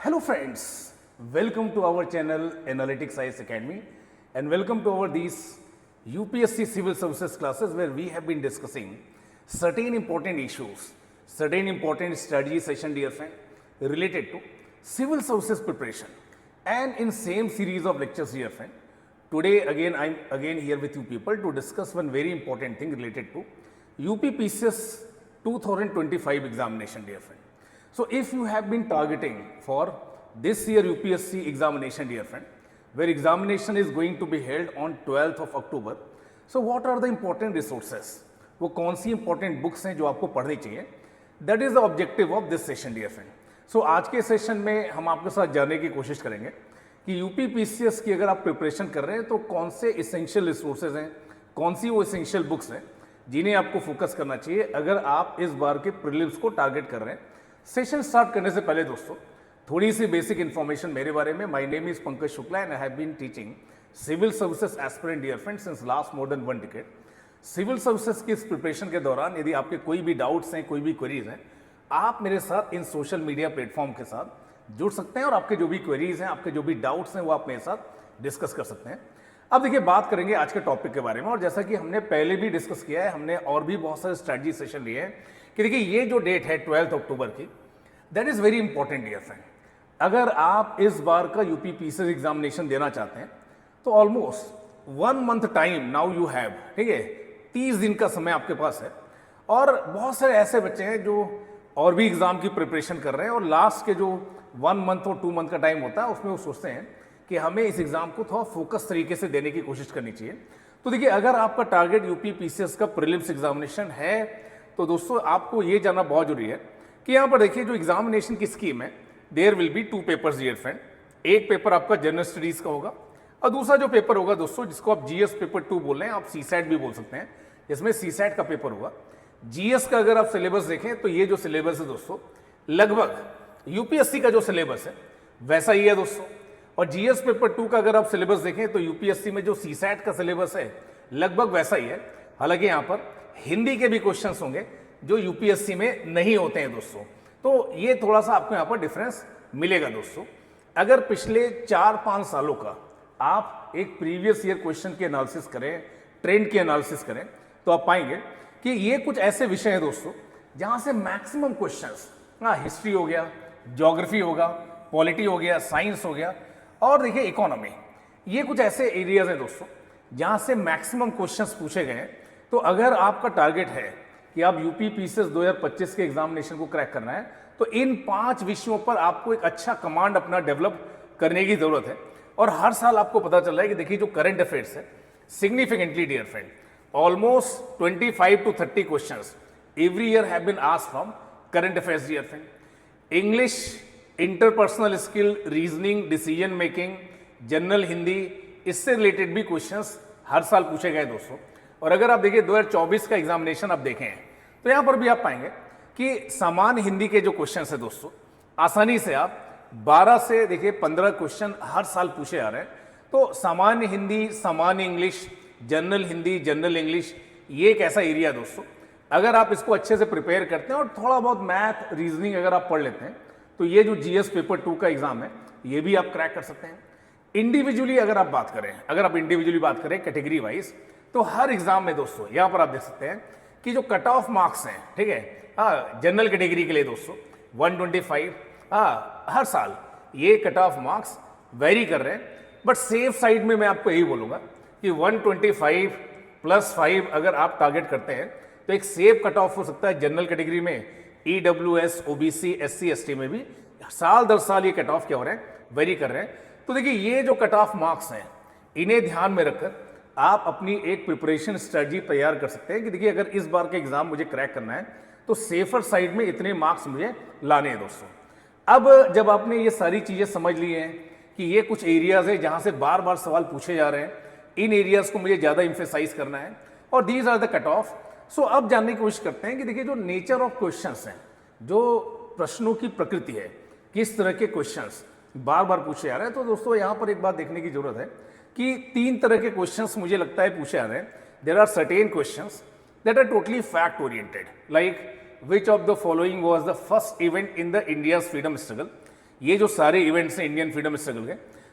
Hello friends, welcome to our channel Analytics IAS Academy and welcome to our these UPSC Civil Services classes where we have been discussing certain important issues, certain important strategy session dear friend related to civil services preparation and in same series of lectures dear friend. Today again I am again here with you people to discuss one very important thing related to UPPCS 2025 examination dear friend. So if you have been targeting for this year UPSC examination dear friend, where examination is going to be held on 12th of October, so what are the important resources? वो कौन सी important books हैं जो आपको पढ़नी चाहिए? That is the objective of this session dear friend. So आज के session में हम आपके साथ जानने की कोशिश करेंगे कि UPPCS की अगर आप प्रिपरेशन कर रहे हैं तो कौन से इसेंशियल रिसोर्सेज हैं, कौन सी वो इसेंशियल बुक्स हैं जिन्हें आपको फोकस करना चाहिए अगर आप इस बार के प्रीलिम्स को टारगेट कर रहे हैं. सेशन स्टार्ट करने से पहले दोस्तों थोड़ी सी बेसिक इन्फॉर्मेशन मेरे बारे में. My name is Pankaj Shukla and I have been teaching civil services aspirant dear friend since last more than 1 decade. Civil services की इस प्रिपरेशन के दौरान यदि आपके कोई भी डाउट्स हैं, कोई भी क्वेरीज हैं, आप मेरे साथ इन सोशल मीडिया प्लेटफॉर्म के साथ जुड़ सकते हैं और आपके जो भी क्वेरीज हैं, आपके जो भी डाउट्स हैं वो आप मेरे साथ डिस्कस कर सकते हैं. अब देखिए बात करेंगे आज के टॉपिक के बारे में और जैसा कि हमने पहले भी डिस्कस किया है, हमने और भी बहुत सारे स्ट्रैटेजी सेशन लिए हैं कि देखिए ये जो डेट है 12 अक्टूबर की, that is very important dear friend. अगर आप इस बार का यूपीपीसीएस एग्जामिनेशन देना चाहते हैं तो almost 1 month time now you have, ठीक है, 30 दिन का समय आपके पास है. और बहुत सारे ऐसे बच्चे हैं जो और भी एग्जाम की प्रिपरेशन कर रहे हैं और लास्ट के जो 1 मंथ और 2 मंथ का टाइम होता है उसमें वो सोचते हैं कि हमें इस एग्जाम को थोड़ा फोकस तरीके से देने की कोशिश करनी चाहिए. तो देखिए अगर आपका टारगेट यूपीपीसीएस का प्रीलिम्स एग्जामिनेशन है तो दोस्तों आपको ये जानना बहुत जरूरी है कि यहाँ पर देखिए जो एग्जामिनेशन की स्कीम है, there will be 2 papers dear friend. एक पेपर आपका जनरल स्टडीज का होगा और दूसरा जो पेपर होगा दोस्तों जिसको आप जीएस पेपर 2 बोल रहे हैं, आप सीसैट भी बोल सकते हैं, जिसमें सीसैट का पेपर होगा. जीएस का अगर आप सिलेबस देखें तो ये जो सिलेबस है दोस्तों लगभग यूपीएससी का जो सिलेबस है वैसा ही है दोस्तों. और जीएस पेपर 2 का अगर आप सिलेबस देखें तो यूपीएससी में जो सीसैट का सिलेबस है लगभग वैसा ही है. हालांकि यहाँ पर हिंदी के भी क्वेश्चंस होंगे जो यूपीएससी में नहीं होते हैं दोस्तों. तो ये थोड़ा सा आपको यहाँ पर डिफरेंस मिलेगा दोस्तों. अगर पिछले 4-5 सालों का आप एक प्रीवियस ईयर क्वेश्चन की एनालिसिस करें, ट्रेंड की एनालिसिस करें, तो आप पाएंगे कि ये कुछ ऐसे विषय हैं दोस्तों जहां से मैक्सिमम क्वेश्चंस, हिस्ट्री हो गया, ज्योग्राफी होगा, पॉलिटी हो गया, साइंस हो गया और देखिए इकोनॉमी, ये कुछ ऐसे एरियाज हैं दोस्तों जहां से मैक्सिमम क्वेश्चंस पूछे गए हैं. तो अगर आपका टारगेट है कि आप यूपीपीसीएस 2025 के एग्जामिनेशन को क्रैक करना है तो इन 5 विषयों पर आपको एक अच्छा कमांड अपना डेवलप करने की जरूरत है. और हर साल आपको पता चल रहा है कि देखिए जो करंट अफेयर्स है significantly dear friend almost 25 to 30 questions every year have been asked from current affairs dear friend. English, interpersonal skill, reasoning, decision making, general Hindi, इससे रिलेटेड भी क्वेश्चंस हर साल पूछे गए दोस्तों. और अगर आप देखिए 2024 का एग्जामिनेशन आप देखें तो यहां पर भी आप पाएंगे कि सामान्य हिंदी के जो क्वेश्चंस है दोस्तों आसानी से आप 12 से देखिए 15 क्वेश्चन हर साल पूछे आ रहे हैं. तो सामान्य हिंदी, सामान्य English, general Hindi, general English, ये एक ऐसा एरिया दोस्तों अगर आप इसको अच्छे से प्रिपेयर करते हैं और थोड़ा बहुत मैथ, रीजनिंग अगर आप पढ़ लेते हैं तो ये जो जीएस पेपर 2 का एग्जाम है ये भी आप क्रैक कर सकते हैं. इंडिविजुअली अगर आप बात करें, अगर आप इंडिविजुअली बात करें कैटेगरी वाइज, तो हर एग्जाम में दोस्तों यहां पर आप देख सकते हैं कि जो कट ऑफ मार्क्स हैं, ठीक है, जनरल कैटेगरी के लिए दोस्तों 125, हर साल ये कट ऑफ मार्क्स वेरी कर रहे हैं. बट सेफ साइड में मैं आपको यही बोलूंगा कि 125 + 5 अगर आप टारगेट करते हैं तो एक सेफ कट ऑफ हो सकता है जनरल कैटेगरी में. ईडब्ल्यूएस, ओबीसी, एससी, एसटी में भी साल दर साल ये कट ऑफ क्या हो रहे हैं, वेरी कर रहे हैं. तो देखिए ये जो कट ऑफ मार्क्स हैं इन्हें ध्यान में रखकर आप अपनी एक प्रिपरेशन स्ट्रेटजी तैयार कर सकते हैं कि देखिए अगर इस बार का एग्जाम मुझे क्रैक करना है तो सेफर साइड में इतने मार्क्स मुझे लाने हैं दोस्तों. अब जब आपने ये सारी चीजें समझ ली हैं कि ये कुछ एरियाज है जहां से बार बार सवाल पूछे जा रहे हैं, इन एरियाज को मुझे ज्यादा इंफेसाइज करना है और these are the cut off. So अब जानने की कोशिश करते हैं कि देखिए जो नेचर ऑफ क्वेश्चंस हैं, जो प्रश्नों की प्रकृति है, किस तरह के क्वेश्चंस बार बार पूछे जा रहे हैं. तो दोस्तों यहाँ पर एक बात देखने की जरूरत है कि 3 तरह के क्वेश्चंस मुझे लगता है पूछे जा रहे हैं. There are certain questions that are totally fact oriented, like which of the following was the first event in the India's freedom struggle. ये जो सारे इवेंट्स हैं इंडियन फ्रीडम स्ट्रगल के,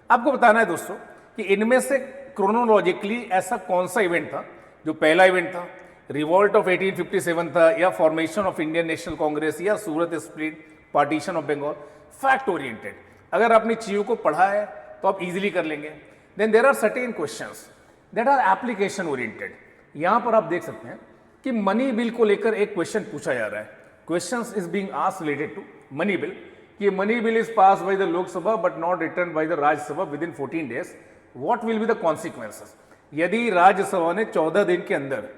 आपको बताना है दोस्तों कि इनमें से क्रोनोलॉजिकली ऐसा कौन सा इवेंट था जो पहला इवेंट था, रिवॉल्ट ऑफ 1857 था, या formation of Indian National Congress, या Surat split, partition of Bengal. Fact oriented अगर आपने चीजों को पढ़ा है तो आप इजीली कर लेंगे। Then there are certain questions that are application oriented. यहां पर आप देख सकते हैं कि मनी बिल को लेकर एक क्वेश्चन पूछा जा रहा है। Questions is being asked related to money bill कि money bill is pass by the Lok Sabha but not return by the Rajya Sabha within 14 days, what will be the consequences. यदि राज्यसभा ने 14 दिन के अंदर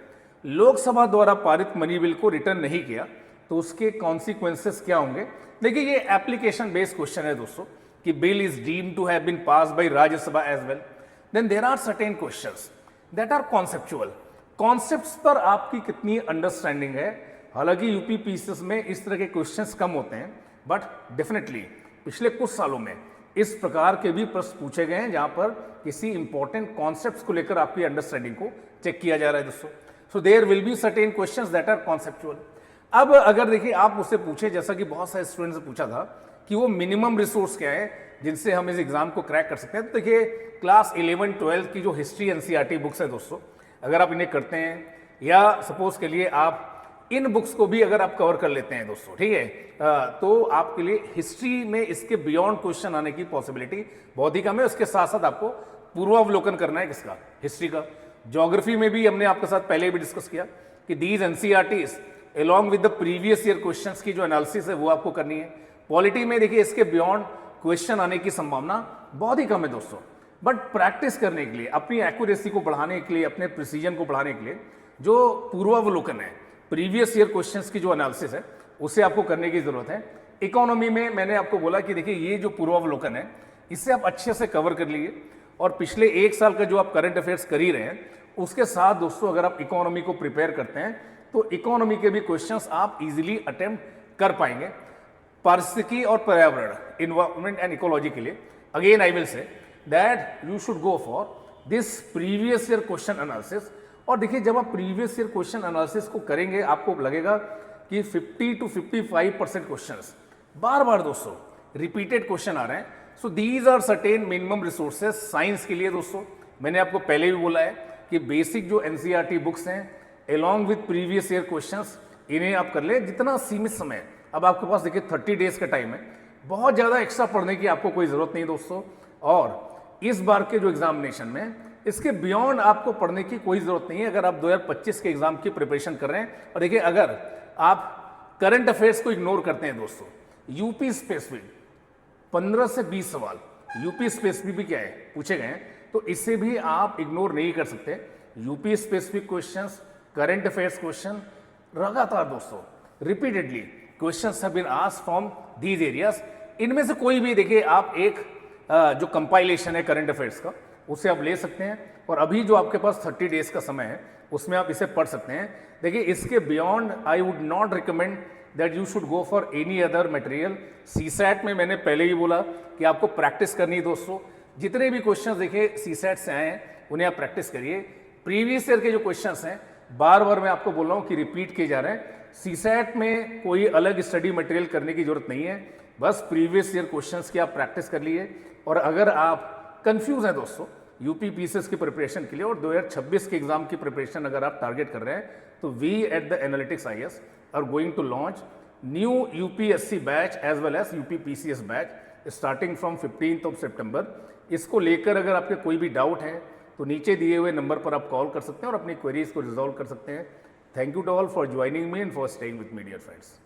लोकसभा द्वारा पारित मनी बिल को रिटर्न नहीं किया तो उसके कॉन्सिक्वेंसेस क्या होंगे। देखिए ये एप्लीकेशन बेस्ड क्वेश्चन है दोस्तों कि bill is deemed to have been pass bye Rajya Sabha as well. Then there are certain questions that are conceptual. Concepts पर आपकी कितनी अंडरस्टैंडिंग है। हालांकि यूपी पीसीएस में इस तरह के क्वेश्चंस कम होते हैं बट डेफिनेटली पिछले कुछ सालों में इस प्रकार के भी प्रश्न पूछे गए हैं जहां पर किसी इंपॉर्टेंट कॉन्सेप्ट्स को लेकर आपकी अंडरस्टैंडिंग को चेक किया जा रहा है दोस्तों। So there will be certain questions that are conceptual. अब अगर देखिए आप उससे पूछे, जैसा कि बहुत सारे स्टूडेंट्स ने पूछा था कि वो मिनिमम रिसोर्स क्या है जिनसे हम इस एग्जाम को क्रैक कर सकते हैं, तो देखिए क्लास 11-12 की जो हिस्ट्री एनसीईआरटी बुक्स है दोस्तों, अगर आप इन्हें करते हैं या सपोज के लिए आप इन बुक्स को भी अगर आप कवर कर लेते हैं दोस्तों, ठीक है, तो आपके लिए हिस्ट्री में इसके बियॉन्ड क्वेश्चन आने की पॉसिबिलिटी बहुत ही कम है। उसके साथ साथ आपको पूर्वावलोकन करना है किसका, हिस्ट्री का। ज्योग्राफी में भी हमने आपके साथ पहले भी डिस्कस किया कि these NCERTs along with the previous year questions की जो एनालिसिस है वो आपको करनी है। पॉलिटी में देखिए इसके बियॉन्ड क्वेश्चन आने की संभावना बहुत ही कम है दोस्तों, बट प्रैक्टिस करने के लिए, अपनी एक्यूरेसी को बढ़ाने के लिए, अपने प्रिसीजन को बढ़ाने के लिए जो पूर्वावलोकन है, प्रीवियस ईयर क्वेश्चंस की जो एनालिसिस है उसे आपको करने की जरूरत है। इकोनॉमी में मैंने आपको बोला कि देखिए ये जो पूर्वावलोकन है इससे आप अच्छे से कवर कर लीजिए और पिछले एक साल का जो आप करंट अफेयर्स कर ही रहे हैं उसके साथ दोस्तों अगर आप इकोनॉमी को प्रिपेयर करते हैं तो इकोनॉमी के भी क्वेश्चंस आप इजीली अटेम्प्ट कर पाएंगे। पारिस्थितिकी और पर्यावरण, इन्वायरमेंट एंड इकोलॉजी के लिए again I will say that you should go for this previous year question analysis. और देखिए जब आप प्रीवियस ईयर क्वेश्चन एनालिसिस को करेंगे आपको लगेगा कि 50 to 55% क्वेश्चंस बार बार दोस्तों रिपीटेड क्वेश्चन आ रहे हैं। So these are certain minimum resources science के लिए दोस्तों। मैंने आपको पहले भी बोला है कि बेसिक जो एनसीईआरटी बुक्स हैं along with previous year questions इन्हें आप कर ले जितना सीमित समय। अब आपके पास देखिए 30 डेज का टाइम है, बहुत ज़्यादा एक्स्ट्रा पढ़ने की आपको कोई ज़रूरत नहीं दोस्तों। और इस बार के जो एग्जामिनेशन में इसके बियॉन्ड आपको पढ़ने की कोई ज़रूरत नहीं है अगर आप 2025 के एग्जाम की प्रिपरेशन कर रहे हैं। और देखिए अगर आप करंट अफेयर्स को इग्नोर करते हैं दोस्तों, यूपी स्पेसिफिक 15 से 20 सवाल यूपी स्पेसिफिक भी क्या है पूछे गए हैं, तो इसे भी आप इग्नोर नहीं कर सकते। UP specific questions, current affairs question लगातार दोस्तों repeatedly questions have been asked from these areas. इनमें से कोई भी देखिए आप एक जो कंपाइलेशन है करंट अफेयर्स का उसे आप ले सकते हैं और अभी जो आपके पास 30 डेज का समय है उसमें आप इसे पढ़ सकते हैं। देखिए इसके beyond I would not recommend that you should go for any other material. CSAT में मैंने पहले ही बोला कि आपको प्रैक्टिस करनी है दोस्तों। जितने भी क्वेश्चंस देखिए सीसैट से आए हैं उन्हें आप प्रैक्टिस करिए। प्रीवियस ईयर के जो क्वेश्चंस हैं बार बार मैं आपको बोल रहा हूँ कि रिपीट किए जा रहे हैं। सीसैट में कोई अलग स्टडी मटेरियल करने की जरूरत नहीं है, बस प्रीवियस ईयर क्वेश्चंस की आप प्रैक्टिस कर लिए। और अगर आप कंफ्यूज हैं दोस्तों यूपी पीसीएस की प्रिपरेशन के लिए और 2026 के एग्जाम की प्रिपरेशन अगर आप टारगेट कर रहे हैं तो we at the analytics IAS are going to launch new UPSC batch as well as UP PCS batch starting from 15th of September। इसको लेकर अगर आपके कोई भी डाउट है तो नीचे दिए हुए नंबर पर आप कॉल कर सकते हैं और अपनी क्वेरीज को रिजॉल्व कर सकते हैं। Thank you to all for joining me and for staying with me dear friends.